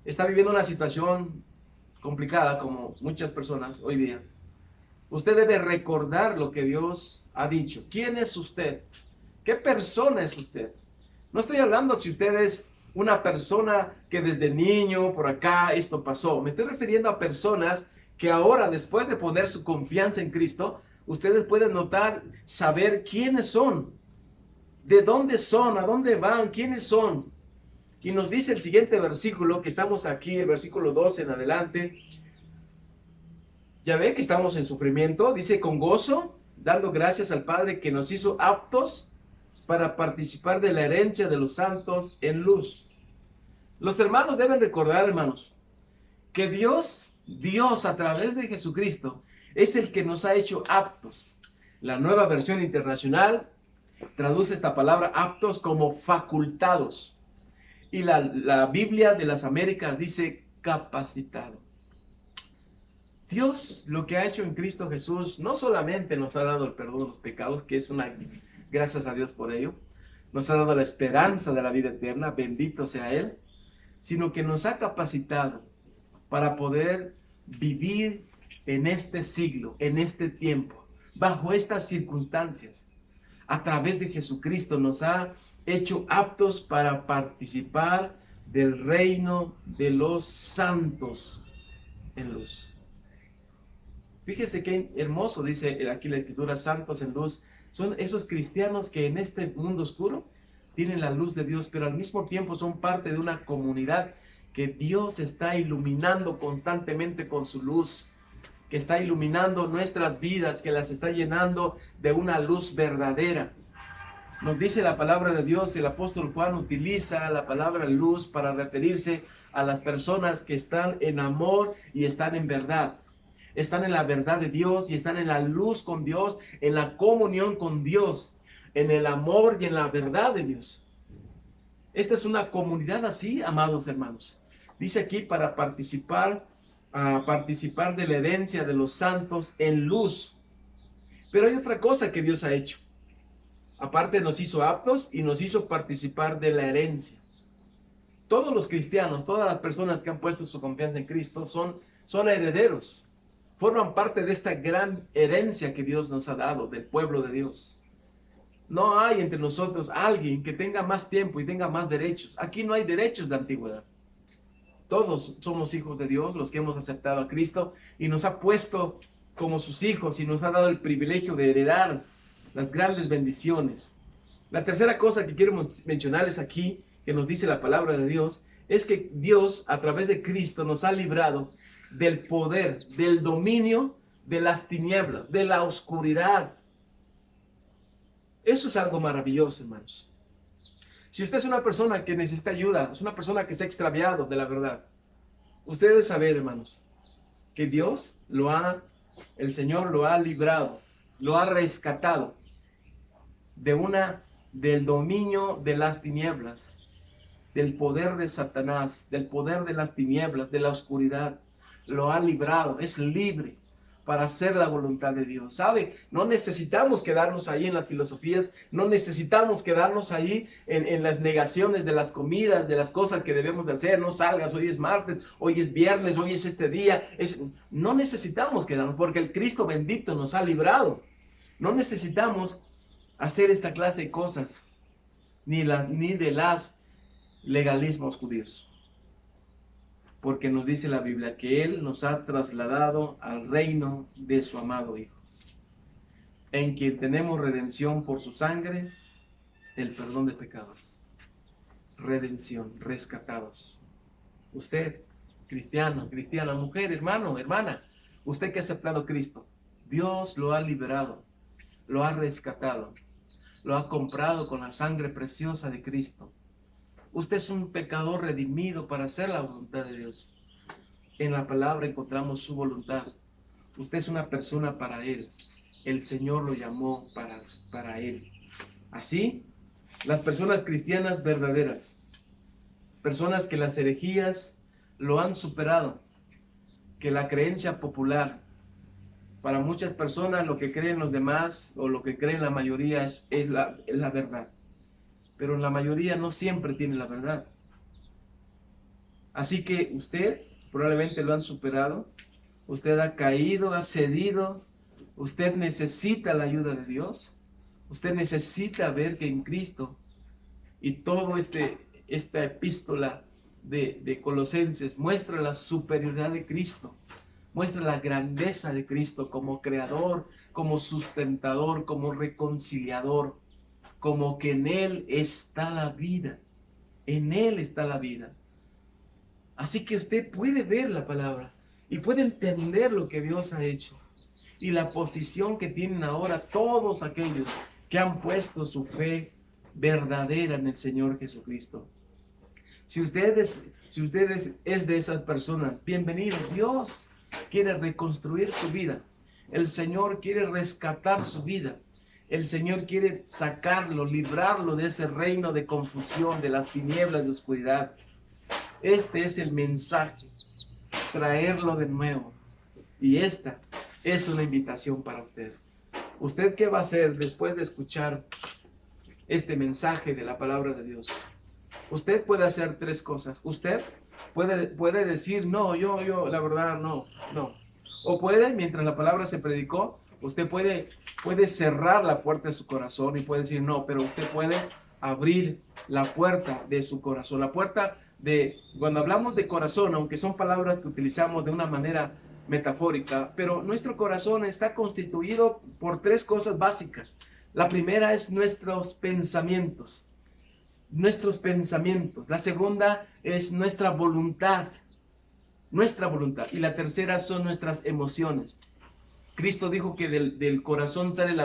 está viviendo una situación complicada, como muchas personas hoy día, usted debe recordar lo que Dios ha dicho. ¿Quién es usted? ¿Qué persona es usted? No estoy hablando si usted es una persona que desde niño, por acá, esto pasó. Me estoy refiriendo a personas que ahora, después de poner su confianza en Cristo, ustedes pueden notar, saber quiénes son, de dónde son, a dónde van, quiénes son. Y nos dice el siguiente versículo, que estamos aquí, el versículo 12 en adelante. Ya ve que estamos en sufrimiento. Dice, con gozo, dando gracias al Padre que nos hizo aptos para participar de la herencia de los santos en luz. Los hermanos deben recordar, hermanos, que Dios a través de Jesucristo es el que nos ha hecho aptos. La Nueva Versión Internacional traduce esta palabra aptos como facultados. Y la Biblia de las Américas dice capacitado. Dios lo que ha hecho en Cristo Jesús no solamente nos ha dado el perdón de los pecados, que es gracias a Dios por ello, nos ha dado la esperanza de la vida eterna, bendito sea Él, sino que nos ha capacitado para poder vivir en este siglo, en este tiempo, bajo estas circunstancias. A través de Jesucristo nos ha hecho aptos para participar del reino de los santos en luz. Fíjese qué hermoso dice aquí la Escritura, santos en luz. Son esos cristianos que en este mundo oscuro tienen la luz de Dios, pero al mismo tiempo son parte de una comunidad que Dios está iluminando constantemente con su luz, que está iluminando nuestras vidas, que las está llenando de una luz verdadera. Nos dice la palabra de Dios, el apóstol Juan utiliza la palabra luz para referirse a las personas que están en amor y están en verdad. Están en la verdad de Dios y están en la luz con Dios, en la comunión con Dios, en el amor y en la verdad de Dios. Esta es una comunidad así, amados hermanos. Dice aquí para participar de la herencia de los santos en luz. Pero hay otra cosa que Dios ha hecho. Aparte nos hizo aptos y nos hizo participar de la herencia. todos los cristianos, todas las personas que han puesto su confianza en Cristo son herederos. Forman parte de esta gran herencia que Dios nos ha dado, del pueblo de Dios. No hay entre nosotros alguien que tenga más tiempo y tenga más derechos. Aquí no hay derechos de antigüedad. Todos somos hijos de Dios, los que hemos aceptado a Cristo, y nos ha puesto como sus hijos y nos ha dado el privilegio de heredar las grandes bendiciones. La tercera cosa que quiero mencionarles aquí, que nos dice la palabra de Dios, es que Dios, a través de Cristo, nos ha librado del poder, del dominio de las tinieblas, de la oscuridad. Eso es algo maravilloso, hermanos. Si usted es una persona que necesita ayuda, es una persona que se ha extraviado de la verdad, usted debe saber, hermanos, que Dios el Señor lo ha librado, lo ha rescatado del dominio de las tinieblas, del poder de Satanás, del poder de las tinieblas, de la oscuridad. Lo ha librado, es libre para hacer la voluntad de Dios. ¿Sabe? No necesitamos quedarnos ahí en las filosofías, no necesitamos quedarnos ahí en las negaciones de las comidas, de las cosas que debemos de hacer. No salgas, hoy es martes, hoy es viernes, hoy es este día. No necesitamos quedarnos porque el Cristo bendito nos ha librado. No necesitamos hacer esta clase de cosas, ni de las legalismos judíos. Porque nos dice la Biblia que Él nos ha trasladado al reino de su amado Hijo, en quien tenemos redención por su sangre, el perdón de pecados. Redención, rescatados. Usted, cristiano, cristiana, mujer, hermano, hermana, usted que ha aceptado a Cristo, Dios lo ha liberado, lo ha rescatado, lo ha comprado con la sangre preciosa de Cristo. Usted es un pecador redimido para hacer la voluntad de Dios. En la palabra encontramos su voluntad. Usted es una persona para Él. El Señor lo llamó para Él. Así, las personas cristianas verdaderas, personas que las herejías lo han superado, que la creencia popular, para muchas personas lo que creen los demás o lo que creen la mayoría es la verdad. Pero la mayoría no siempre tiene la verdad. Así que usted probablemente lo han superado, usted ha caído, ha cedido, usted necesita la ayuda de Dios, usted necesita ver que en Cristo y todo esta epístola de Colosenses muestra la superioridad de Cristo, muestra la grandeza de Cristo como creador, como sustentador, como reconciliador, como que en Él está la vida, en Él está la vida. Así que usted puede ver la palabra y puede entender lo que Dios ha hecho y la posición que tienen ahora todos aquellos que han puesto su fe verdadera en el Señor Jesucristo. Si usted es de esas personas, bienvenido. Dios quiere reconstruir su vida. El Señor quiere rescatar su vida. El Señor quiere sacarlo, librarlo de ese reino de confusión, de las tinieblas de oscuridad. Este es el mensaje, traerlo de nuevo. Y esta es una invitación para usted. ¿Usted qué va a hacer después de escuchar este mensaje de la palabra de Dios? Usted puede hacer tres cosas. Usted puede decir, no, yo, la verdad, no. O puede, mientras la palabra se predicó, usted puede cerrar la puerta de su corazón y puede decir no, pero usted puede abrir la puerta de su corazón. La puerta cuando hablamos de corazón, aunque son palabras que utilizamos de una manera metafórica, pero nuestro corazón está constituido por tres cosas básicas. La primera es nuestros pensamientos. La segunda es nuestra voluntad. Y la tercera son nuestras emociones. Cristo dijo que del corazón salen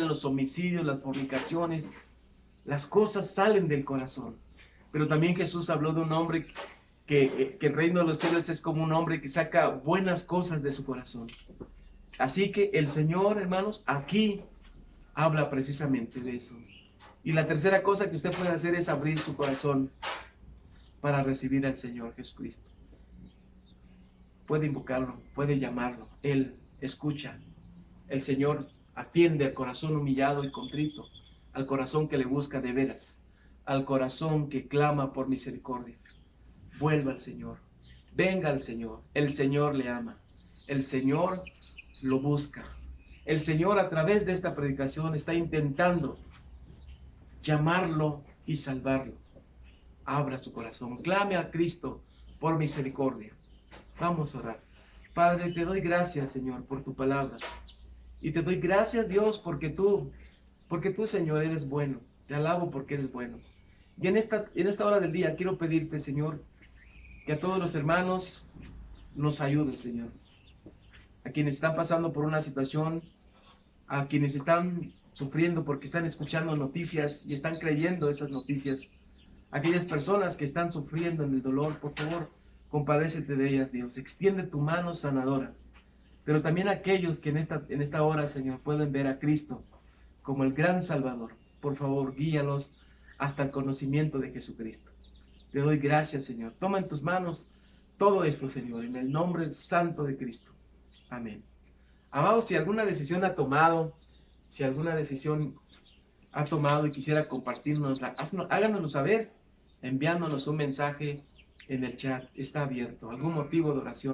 los homicidios, las fornicaciones. Las cosas salen del corazón. Pero también Jesús habló de un hombre que el reino de los cielos es como un hombre que saca buenas cosas de su corazón. Así que el Señor, hermanos, aquí habla precisamente de eso. Y la tercera cosa que usted puede hacer es abrir su corazón para recibir al Señor Jesucristo. Puede invocarlo, puede llamarlo. Él escucha. El Señor atiende al corazón humillado y contrito, al corazón que le busca de veras, al corazón que clama por misericordia. Vuelva al Señor, venga al Señor. El Señor le ama, el Señor lo busca. El Señor a través de esta predicación está intentando llamarlo y salvarlo. Abra su corazón, clame a Cristo por misericordia. Vamos a orar. Padre, te doy gracias, Señor, por tu palabra. Y te doy gracias, Dios, porque tú, Señor, eres bueno. Te alabo porque eres bueno. Y en esta hora del día quiero pedirte, Señor, que a todos los hermanos nos ayudes, Señor. A quienes están pasando por una situación, a quienes están sufriendo porque están escuchando noticias y están creyendo esas noticias. Aquellas personas que están sufriendo en el dolor, por favor, compadécete de ellas, Dios. Extiende tu mano sanadora. Pero también aquellos que en esta hora, Señor, pueden ver a Cristo como el gran Salvador. Por favor, guíalos hasta el conocimiento de Jesucristo. Te doy gracias, Señor. Toma en tus manos todo esto, Señor, en el nombre santo de Cristo. Amén. Amados, si alguna decisión ha tomado, y quisiera compartirnosla, háganoslo saber, enviándonos un mensaje en el chat. Está abierto. ¿Algún motivo de oración?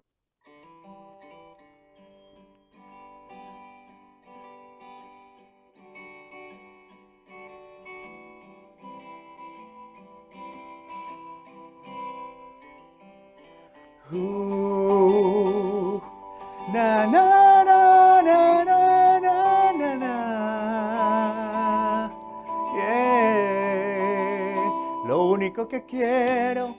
Na na na na na na na na. Yeah. Lo único que quiero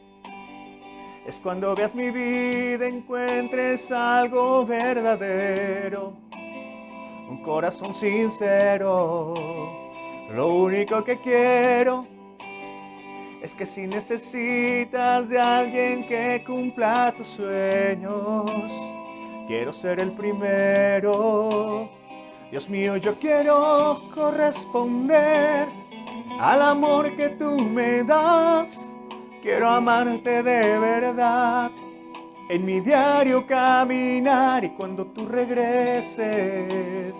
es cuando veas mi vida encuentres algo verdadero, un corazón sincero. Lo único que quiero es que si necesitas de alguien que cumpla tus sueños, quiero ser el primero. Dios mío, yo quiero corresponder al amor que tú me das. Quiero amarte de verdad, en mi diario caminar, y cuando tú regreses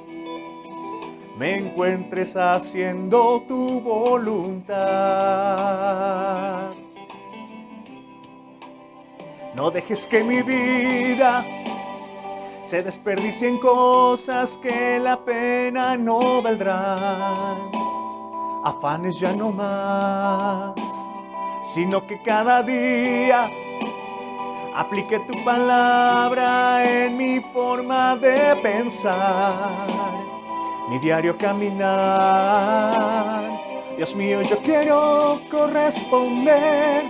me encuentres haciendo tu voluntad. No dejes que mi vida se desperdicie en cosas que la pena no valdrán. Afanes ya no más, sino que cada día aplique tu palabra en mi forma de pensar, mi diario caminar. Dios mío, yo quiero corresponder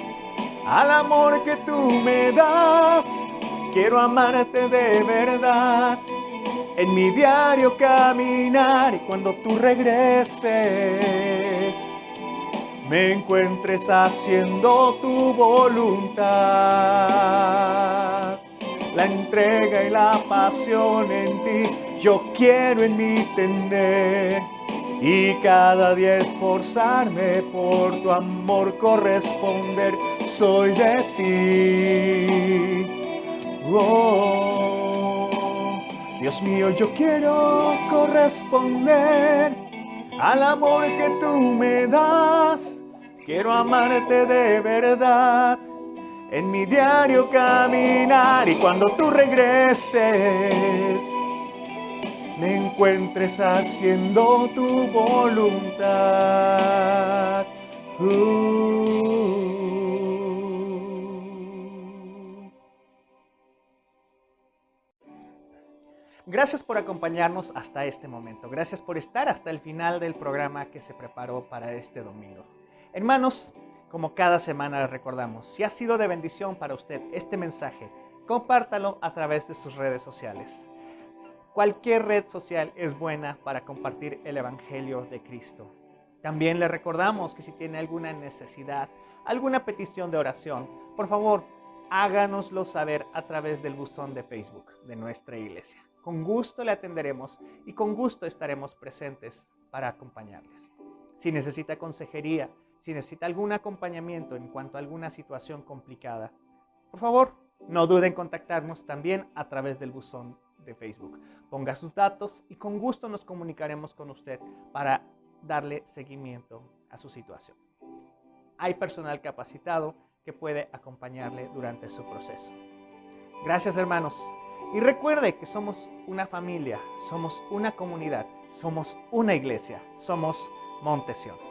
al amor que tú me das. Quiero amarte de verdad, en mi diario caminar, y cuando tú regreses me encuentres haciendo tu voluntad. La entrega y la pasión en ti yo quiero en mí tener, y cada día esforzarme por tu amor corresponder. Soy de ti. Oh, Dios mío, yo quiero corresponder al amor que tú me das. Quiero amarte de verdad, en mi diario caminar, y cuando tú regreses me encuentres haciendo tu voluntad. Gracias por acompañarnos hasta este momento. Gracias por estar hasta el final del programa que se preparó para este domingo. Hermanos, como cada semana les recordamos, si ha sido de bendición para usted este mensaje, compártalo a través de sus redes sociales. Cualquier red social es buena para compartir el Evangelio de Cristo. También le recordamos que si tiene alguna necesidad, alguna petición de oración, por favor, háganoslo saber a través del buzón de Facebook de nuestra iglesia. Con gusto le atenderemos y con gusto estaremos presentes para acompañarles. Si necesita consejería, si necesita algún acompañamiento en cuanto a alguna situación complicada, por favor, no dude en contactarnos también a través del buzón de Facebook. Ponga sus datos y con gusto nos comunicaremos con usted para darle seguimiento a su situación. hay personal capacitado que puede acompañarle durante su proceso. Gracias, hermanos. Y recuerde que somos una familia, somos una comunidad, somos una iglesia, somos Montesión.